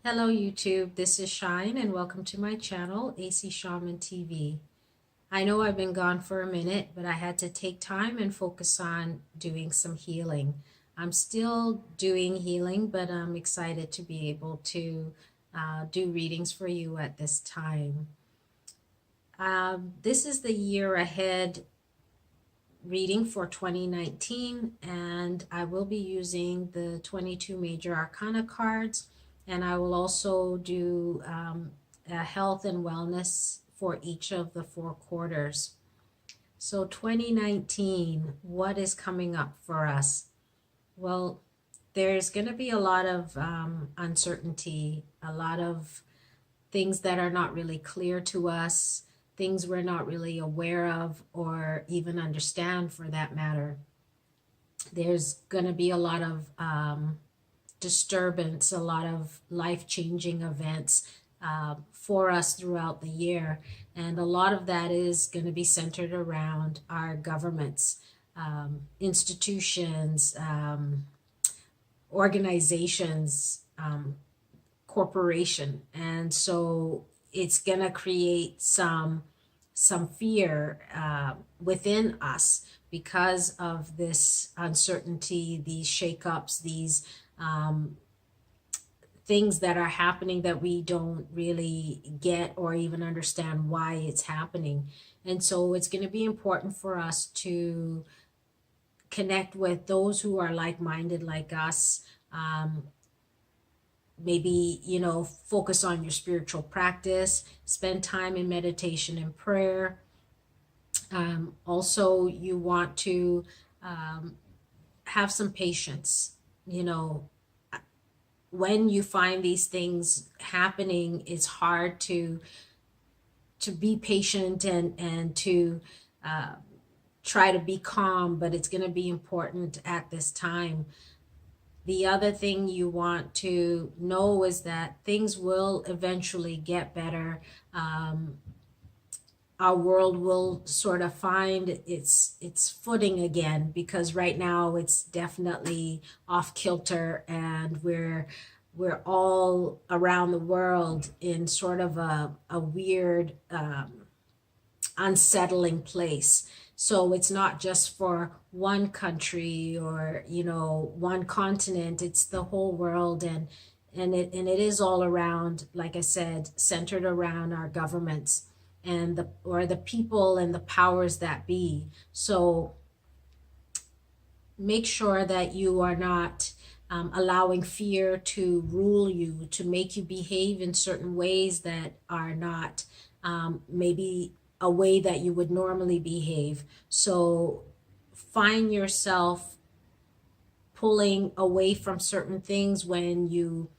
Hello YouTube, this is Shine and welcome to my channel, AC Shaman TV. I know I've been gone for a minute, but I had to take time and focus on doing some healing. I'm still doing healing, but I'm excited to be able to do readings for you at this time. This is the year ahead reading for 2019, and I will be using the 22 major arcana cards, and I will also do a health and wellness for each of the 4 quarters. So 2019, what is coming up for us? Well, there's going to be a lot of uncertainty, a lot of things that are not really clear to us, things we're not really aware of or even understand for that matter. There's going to be a lot of disturbance, a lot of life-changing events for us throughout the year. And a lot of that is going to be centered around our governments, institutions, organizations, corporation. And so it's going to create some fear within us because of this uncertainty, these shakeups, these things that are happening that we don't really get or even understand why it's happening. And so it's going to be important for us to connect with those who are like-minded like us. Maybe, focus on your spiritual practice, spend time in meditation and prayer. Also, you want to have some patience. When you find these things happening, it's hard to be patient and to try to be calm, but it's going to be important at this time. The other thing you want to know is that things will eventually get better. Our world will sort of find its footing again, because right now it's definitely off kilter, and we're all around the world in sort of a weird, unsettling place. So it's not just for one country or, one continent, it's the whole world. And it is all around, like I said, centered around our governments and the people and the powers that be. So make sure that you are not allowing fear to rule you, to make you behave in certain ways that are not maybe a way that you would normally behave. So find yourself pulling away from certain things when you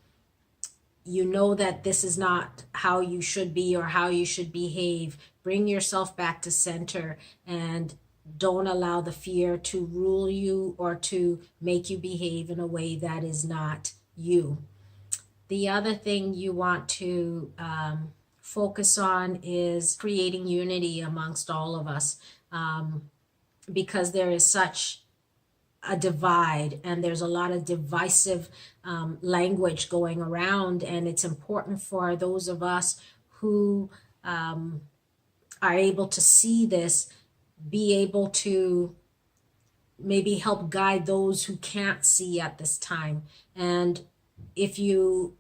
know that this is not how you should be or how you should behave. Bring yourself back to center and don't allow the fear to rule you or to make you behave in a way that is not you. The other thing you want to focus on is creating unity amongst all of us, because there is such a divide and there's a lot of divisive language going around, and it's important for those of us who are able to see this, be able to maybe help guide those who can't see at this time. And if you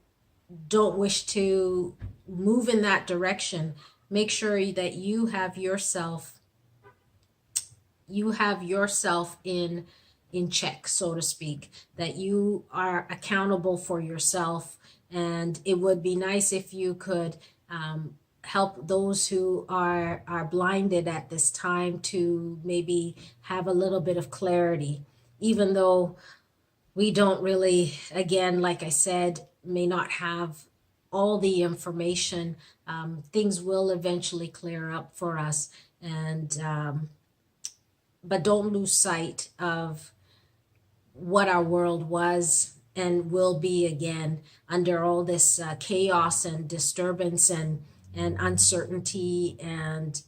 don't wish to move in that direction, make sure that you have yourself in check, so to speak, that you are accountable for yourself. And it would be nice if you could help those who are blinded at this time to maybe have a little bit of clarity, even though we don't really, again, like I said, may not have all the information. Things will eventually clear up for us, and but don't lose sight of what our world was and will be again under all this chaos and disturbance and uncertainty and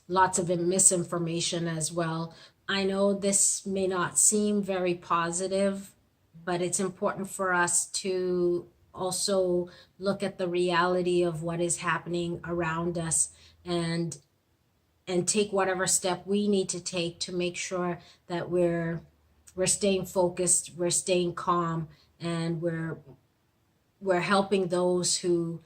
lots of misinformation as well. I know this may not seem very positive, but it's important for us to also look at the reality of what is happening around us, and take whatever step we need to take to make sure that we're staying focused, we're staying calm, and we're helping those who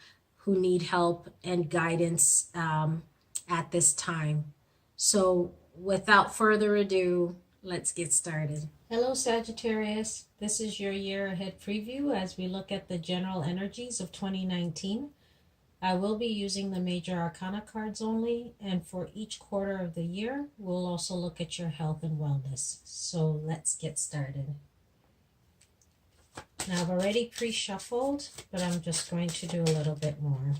need help and guidance at this time. So without further ado, let's get started. Hello, Sagittarius. This is your year ahead preview as we look at the general energies of 2019. I will be using the major arcana cards only, and for each quarter of the year, we'll also look at your health and wellness. So let's get started. Now I've already pre-shuffled, but I'm just going to do a little bit more.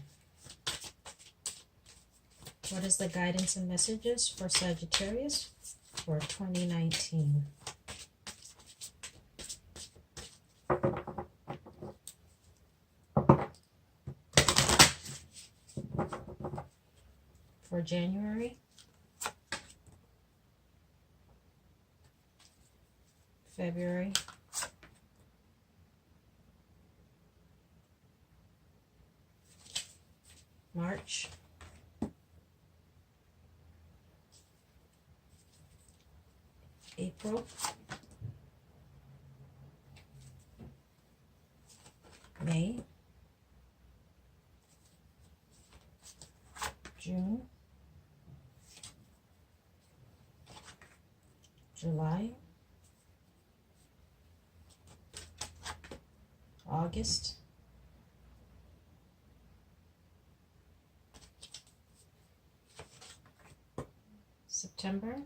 What is the guidance and messages for Sagittarius for 2019? For January, February, March, April, May, June, July, August, September,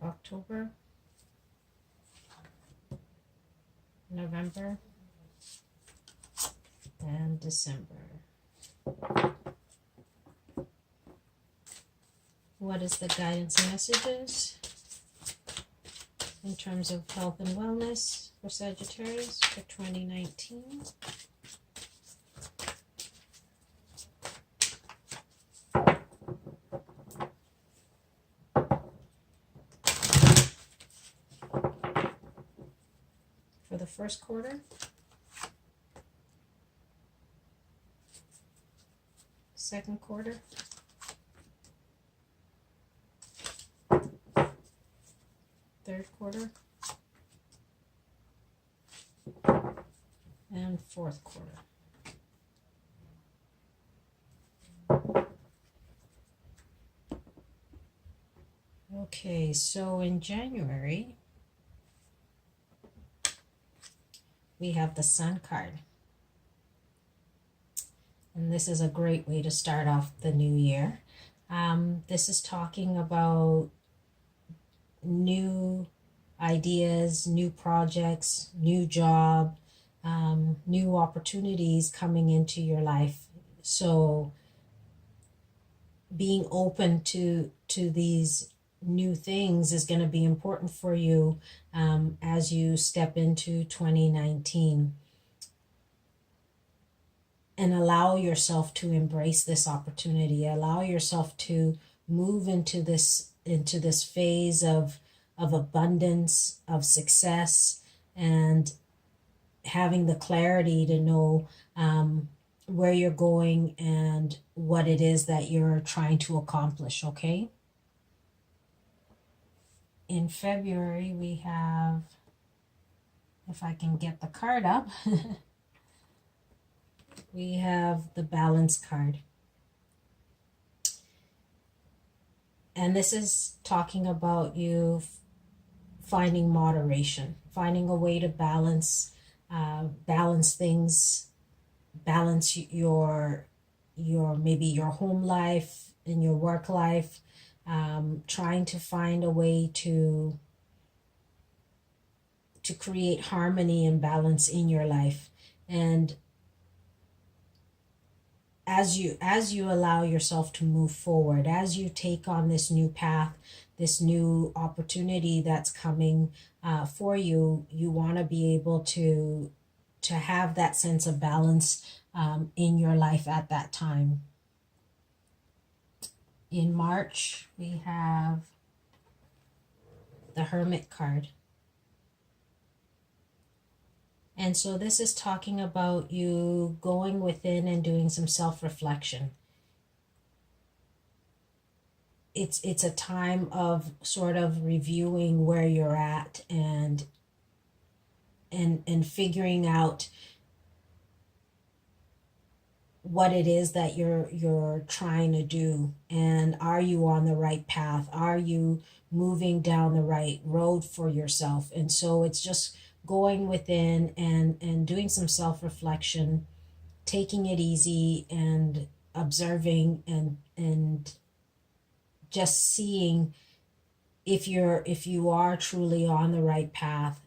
October, November, and December. What is the guidance and messages in terms of health and wellness for Sagittarius for 2019? For the first quarter, second quarter, third quarter, and fourth quarter. Okay, so in January, we have the Sun card. And this is a great way to start off the new year. This is talking about new ideas, new projects, new job, new opportunities coming into your life. So being open to these new things is going to be important for you as you step into 2019. And allow yourself to embrace this opportunity. Allow yourself to move into this phase of abundance, of success, and having the clarity to know where you're going and what it is that you're trying to accomplish, okay? In February, we have, if I can get the card up, we have the Balance card. And this is talking about you finding moderation, finding a way to balance things, balance your maybe your home life and your work life, trying to find a way to create harmony and balance in your life. And as you allow yourself to move forward, as you take on this new path, this new opportunity that's coming for you, you want to be able to have that sense of balance in your life at that time. In March, we have the Hermit card. And so this is talking about you going within and doing some self-reflection. It's a time of sort of reviewing where you're at and figuring out what it is that you're trying to do, and are you on the right path? Are you moving down the right road for yourself? And so it's just going within and doing some self-reflection, taking it easy and observing and just seeing if you are truly on the right path.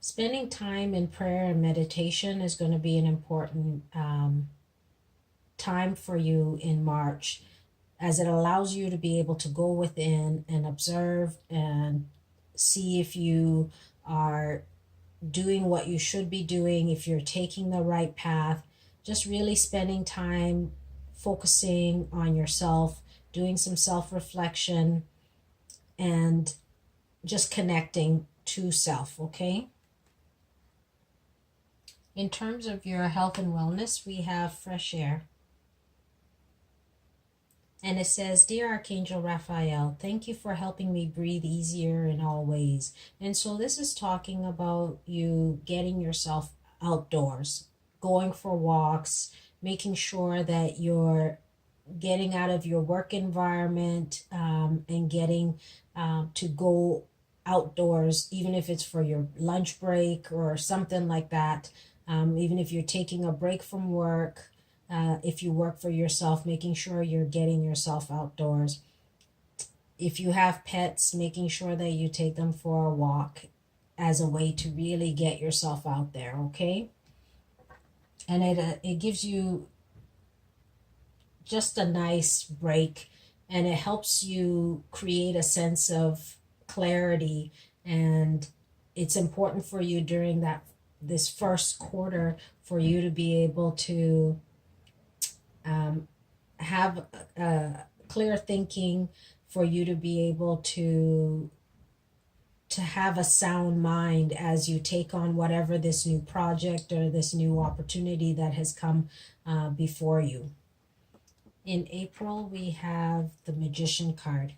Spending time in prayer and meditation is going to be an important time for you in March, as it allows you to be able to go within and observe and see if you are doing what you should be doing, if you're taking the right path. Just really spending time focusing on yourself, doing some self-reflection, and just connecting to self, okay? In terms of your health and wellness, we have fresh air. And it says, Dear Archangel Raphael, thank you for helping me breathe easier in all ways. And so this is talking about you getting yourself outdoors, going for walks, making sure that you're getting out of your work environment and getting to go outdoors, even if it's for your lunch break or something like that. Even if you're taking a break from work, if you work for yourself, making sure you're getting yourself outdoors. If you have pets, making sure that you take them for a walk as a way to really get yourself out there, okay? And it gives you just a nice break, and it helps you create a sense of clarity. And it's important for you during this first quarter for you to be able to have clear thinking, for you to be able to have a sound mind as you take on whatever this new project or this new opportunity that has come before you. In April, we have the Magician card.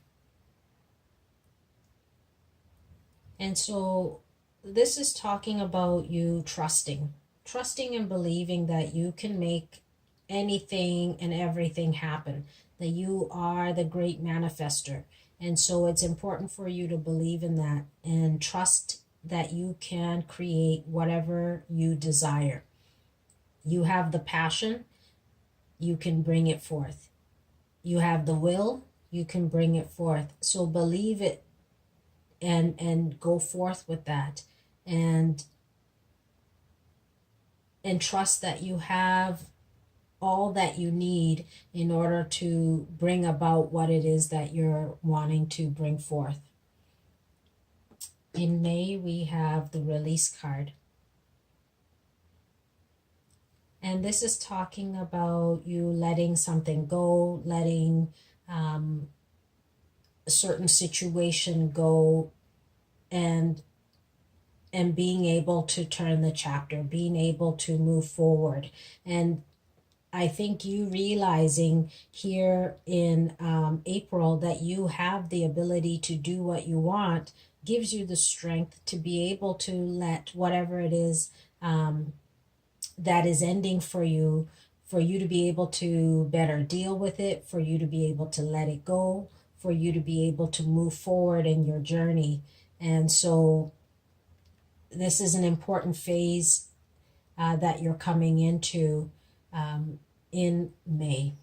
And so this is talking about you trusting and believing that you can make anything and everything happen, that you are the great manifester. And so it's important for you to believe in that and trust that you can create whatever you desire. You have the passion, you can bring it forth. You have the will, you can bring it forth. So believe it and go forth with that, and trust that you have all that you need in order to bring about what it is that you're wanting to bring forth. In May, we have the Release card. And this is talking about you letting something go, letting a certain situation go, and being able to turn the chapter, being able to move forward. And I think you realizing here in April that you have the ability to do what you want gives you the strength to be able to let whatever it is that is ending for you to be able to better deal with it, for you to be able to let it go, for you to be able to move forward in your journey. And so this is an important phase that you're coming into in May.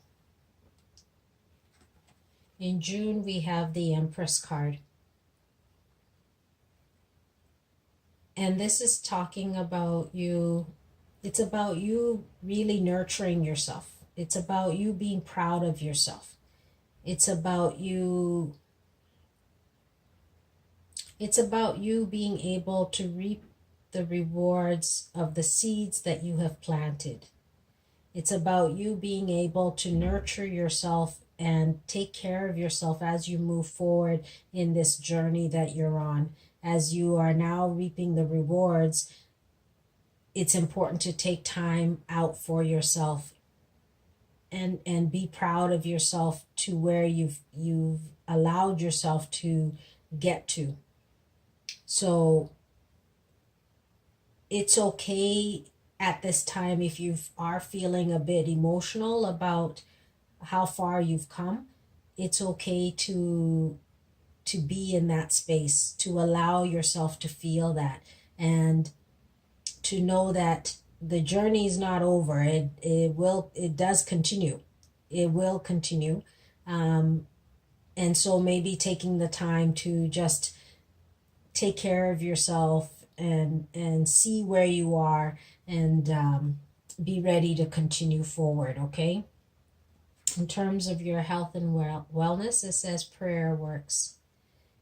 In June, we have the Empress card. And this is talking about you. It's about you really nurturing yourself. It's about you being proud of yourself. It's about you being able to reap the rewards of the seeds that you have planted. It's about you being able to nurture yourself and take care of yourself as you move forward in this journey that you're on. As you are now reaping the rewards, it's important to take time out for yourself and be proud of yourself to where you've allowed yourself to get to. So it's okay at this time if you are feeling a bit emotional about how far you've come. It's okay to be in that space, to allow yourself to feel that, and to know that the journey is not over. It does continue. It will continue. And so maybe taking the time to just take care of yourself and see where you are, and be ready to continue forward, okay? In terms of your health and wellness, it says prayer works.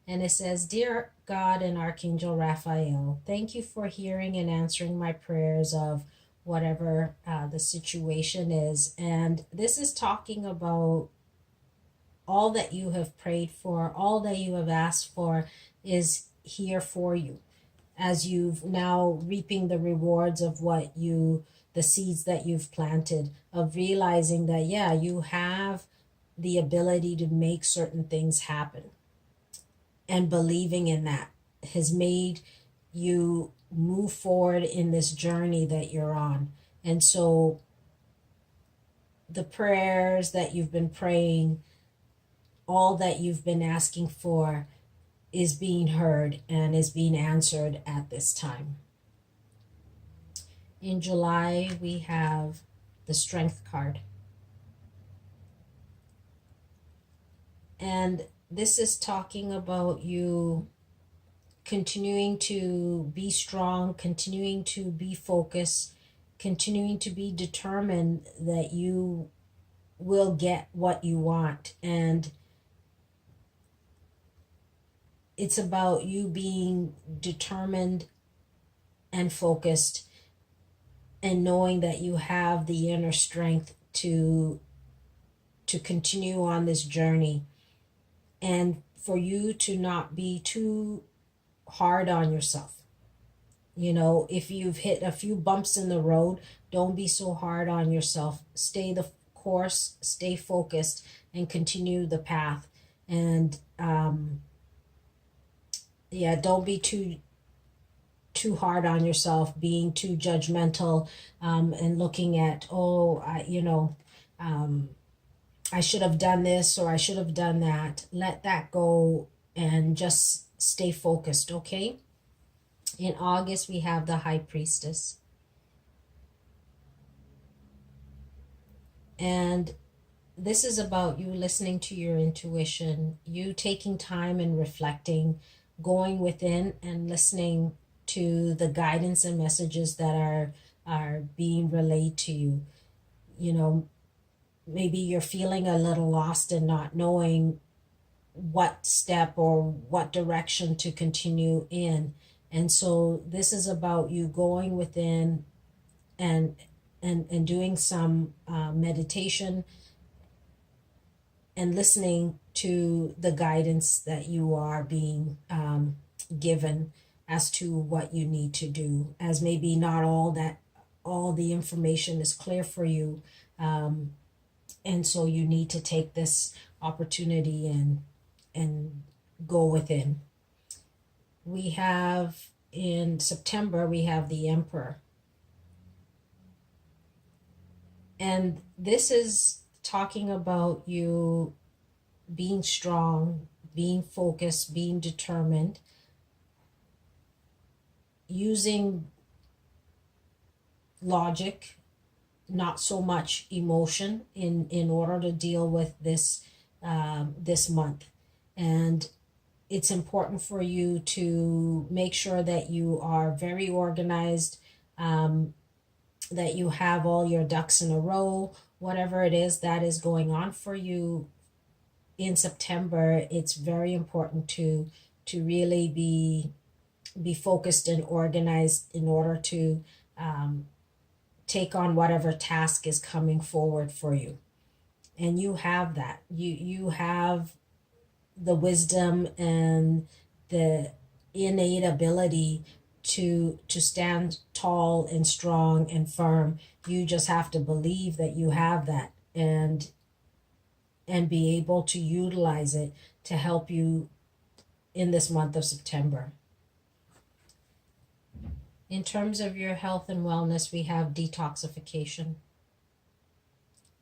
And it says, Dear God and Archangel Raphael, thank you for hearing and answering my prayers of whatever the situation is. And this is talking about all that you have prayed for, all that you have asked for is here for you. As you've now reaping the rewards of the seeds that you've planted, of realizing that, yeah, you have the ability to make certain things happen. And believing in that has made you move forward in this journey that you're on. And so the prayers that you've been praying, all that you've been asking for, is being heard and is being answered at this time. In July, we have the Strength card. And this is talking about you continuing to be strong, continuing to be focused, continuing to be determined that you will get what you want. And it's about you being determined and focused and knowing that you have the inner strength to continue on this journey, and for you to not be too hard on yourself. You know, if you've hit a few bumps in the road, don't be so hard on yourself. Stay the course, stay focused, and continue the path. And don't be too hard on yourself, being too judgmental, and looking at, I should have done this or I should have done that. Let that go and just stay focused, okay? In August, we have the High Priestess. And this is about you listening to your intuition, you taking time and reflecting, going within and listening to the guidance and messages that are being relayed to you. You know, maybe you're feeling a little lost and not knowing what step or what direction to continue in. And so this is about you going within and doing some meditation and listening to the guidance that you are being given as to what you need to do, as maybe not all the information is clear for you. And so you need to take this opportunity and go within. We have in September, we have the Emperor. And this is talking about you being strong, being focused, being determined, using logic, not so much emotion in order to deal with this this month. And it's important for you to make sure that you are very organized, that you have all your ducks in a row, whatever it is that is going on for you in September. It's very important to really be focused and organized in order to take on whatever task is coming forward for you. And you have that. You have the wisdom and the innate ability to stand tall and strong and firm. You just have to believe that you have that, and be able to utilize it to help you in this month of September. In terms of your health and wellness, we have detoxification.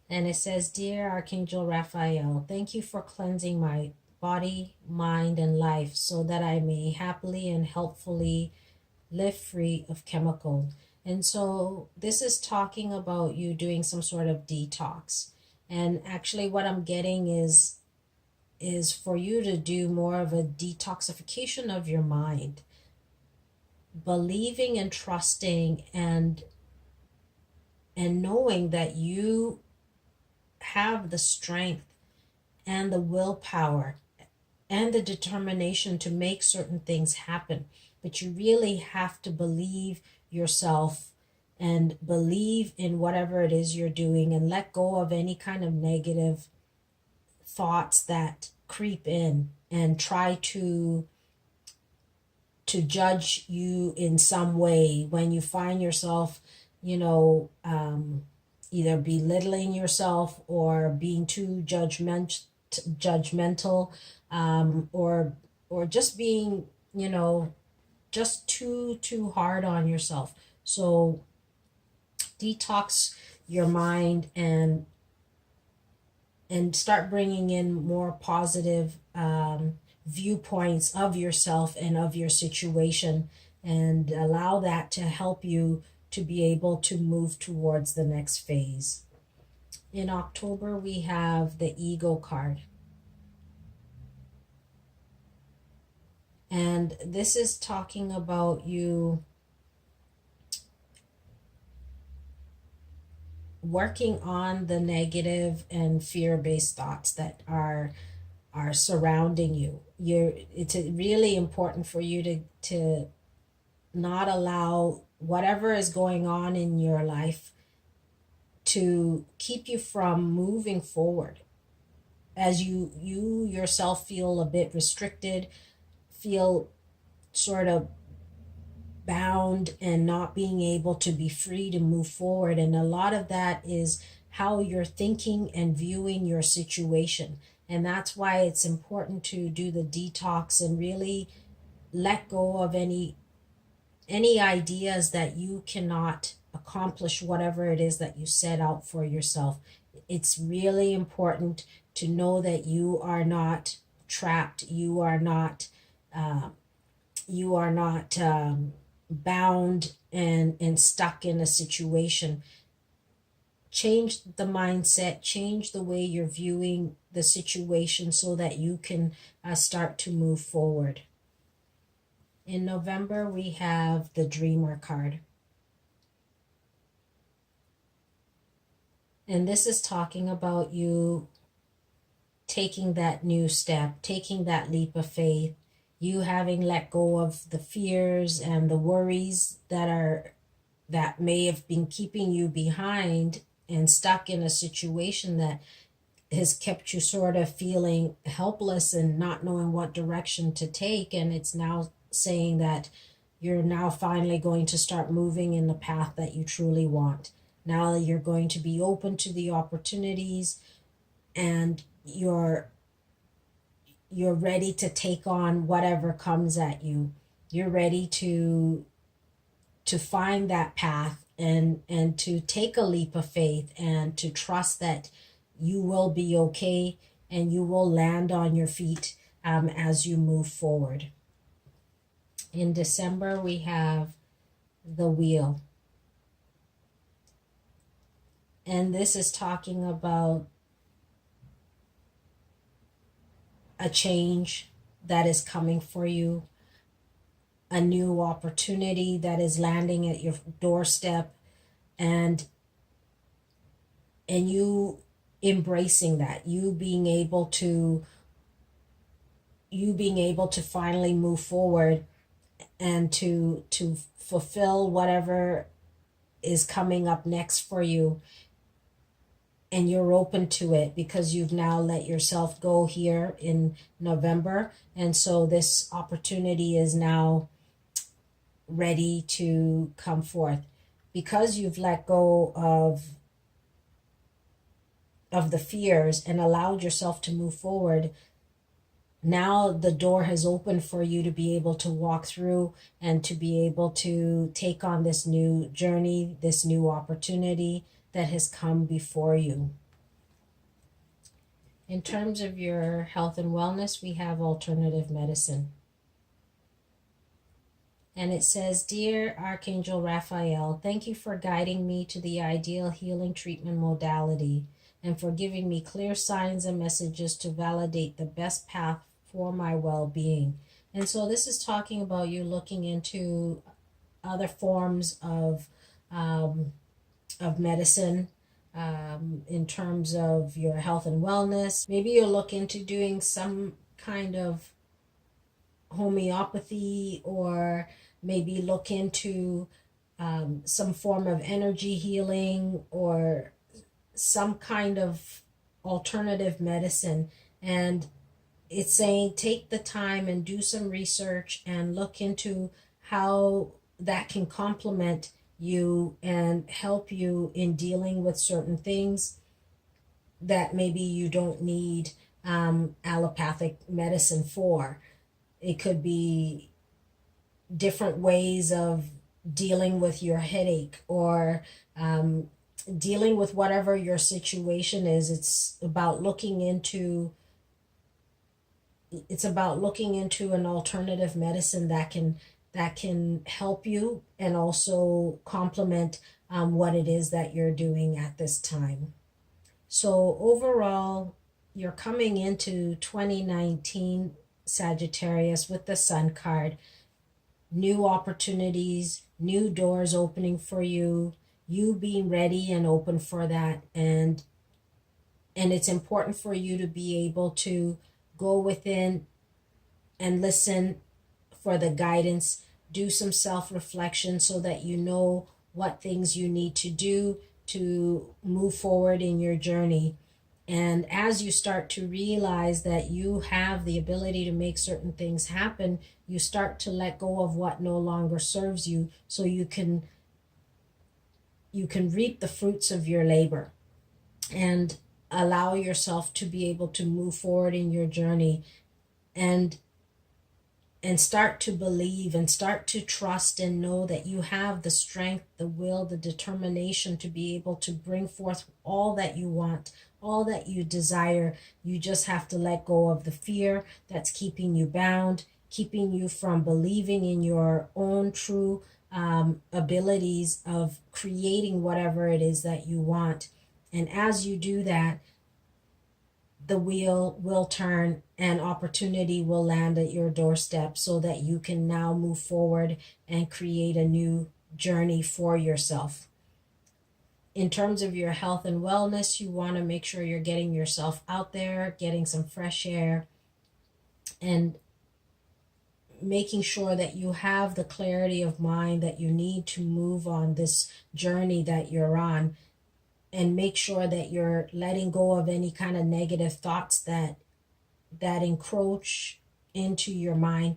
And it says, Dear Archangel Raphael, thank you for cleansing my body, mind, and life so that I may happily and helpfully live free of chemical. And so this is talking about you doing some sort of detox. And actually what I'm getting is for you to do more of a detoxification of your mind, believing and trusting and knowing that you have the strength and the willpower and the determination to make certain things happen. But you really have to believe yourself and believe in whatever it is you're doing, and let go of any kind of negative thoughts that creep in and try to judge you in some way when you find yourself, either belittling yourself or being too judgmental, or just being, just too hard on yourself. So detox your mind and start bringing in more positive viewpoints of yourself and of your situation, and allow that to help you to be able to move towards the next phase. In October, we have the Ego card. And this is talking about you working on the negative and fear-based thoughts that are surrounding you. It's really important for you to not allow whatever is going on in your life to keep you from moving forward, as you yourself feel a bit restricted, feel sort of bound and not being able to be free to move forward. And a lot of that is how you're thinking and viewing your situation. And that's why it's important to do the detox and really let go of any ideas that you cannot accomplish whatever it is that you set out for yourself. It's really important to know that you are not trapped. You are not bound and stuck in a situation. Change the mindset, change the way you're viewing the situation so that you can start to move forward. In November, we have the Dreamer card. And this is talking about you taking that new step, taking that leap of faith, you having let go of the fears and the worries that may have been keeping you behind and stuck in a situation that has kept you sort of feeling helpless and not knowing what direction to take. And it's now saying that you're now finally going to start moving in the path that you truly want. Now you're going to be open to the opportunities, and you're ready to take on whatever comes at you. You're ready to find that path and to take a leap of faith and to trust that you will be okay and you will land on your feet as you move forward. In December, we have the Wheel. And this is talking about a change that is coming for you, a new opportunity that is landing at your doorstep, and you embracing that, you being able to finally move forward and to fulfill whatever is coming up next for you. and you're open to it because you've now let yourself go here in November. And so this opportunity is now ready to come forth. Because you've let go of the fears and allowed yourself to move forward, now the door has opened for you to be able to walk through and to be able to take on this new journey, this new opportunity that has come before you. In terms of your health and wellness, we have alternative medicine. And it says, Dear Archangel Raphael, thank you for guiding me to the ideal healing treatment modality and for giving me clear signs and messages to validate the best path for my well-being. And so this is talking about you looking into other forms of medicine in terms of your health and wellness. Maybe you'll look into doing some kind of homeopathy, or maybe look into some form of energy healing or some kind of alternative medicine. And it's saying take the time and do some research and look into how that can complement you and help you in dealing with certain things that maybe you don't need allopathic medicine for. It could be different ways of dealing with your headache or dealing with whatever your situation is. It's about looking into an alternative medicine that can help you and also complement what it is that you're doing at this time. So overall, you're coming into 2019, Sagittarius, with the Sun card. New opportunities, new doors opening for you, you being ready and open for that. And it's important for you to be able to go within and listen for the guidance, do some self-reflection so that you know what things you need to do to move forward in your journey. And as you start to realize that you have the ability to make certain things happen, you start to let go of what no longer serves you, so you can reap the fruits of your labor and allow yourself to be able to move forward in your journey and start to believe and start to trust and know that you have the strength, the will, the determination to be able to bring forth all that you want, all that you desire. You just have to let go of the fear that's keeping you bound, keeping you from believing in your own true abilities of creating whatever it is that you want. And as you do that, the wheel will turn and opportunity will land at your doorstep so that you can now move forward and create a new journey for yourself. In terms of your health and wellness, you want to make sure you're getting yourself out there, getting some fresh air, and making sure that you have the clarity of mind that you need to move on this journey that you're on. And make sure that you're letting go of any kind of negative thoughts that encroach into your mind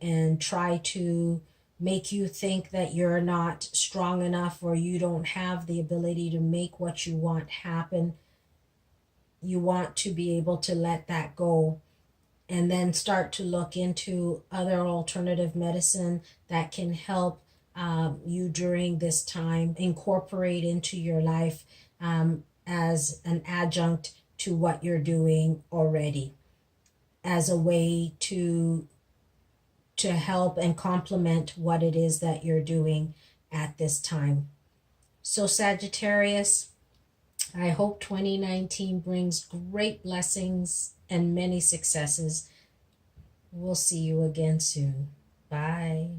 and try to make you think that you're not strong enough or you don't have the ability to make what you want happen. You want to be able to let that go and then start to look into other alternative medicine that can help you during this time, incorporate into your life as an adjunct to what you're doing already, as a way to help and complement what it is that you're doing at this time. So Sagittarius, I hope 2019 brings great blessings and many successes. We'll see you again soon. Bye.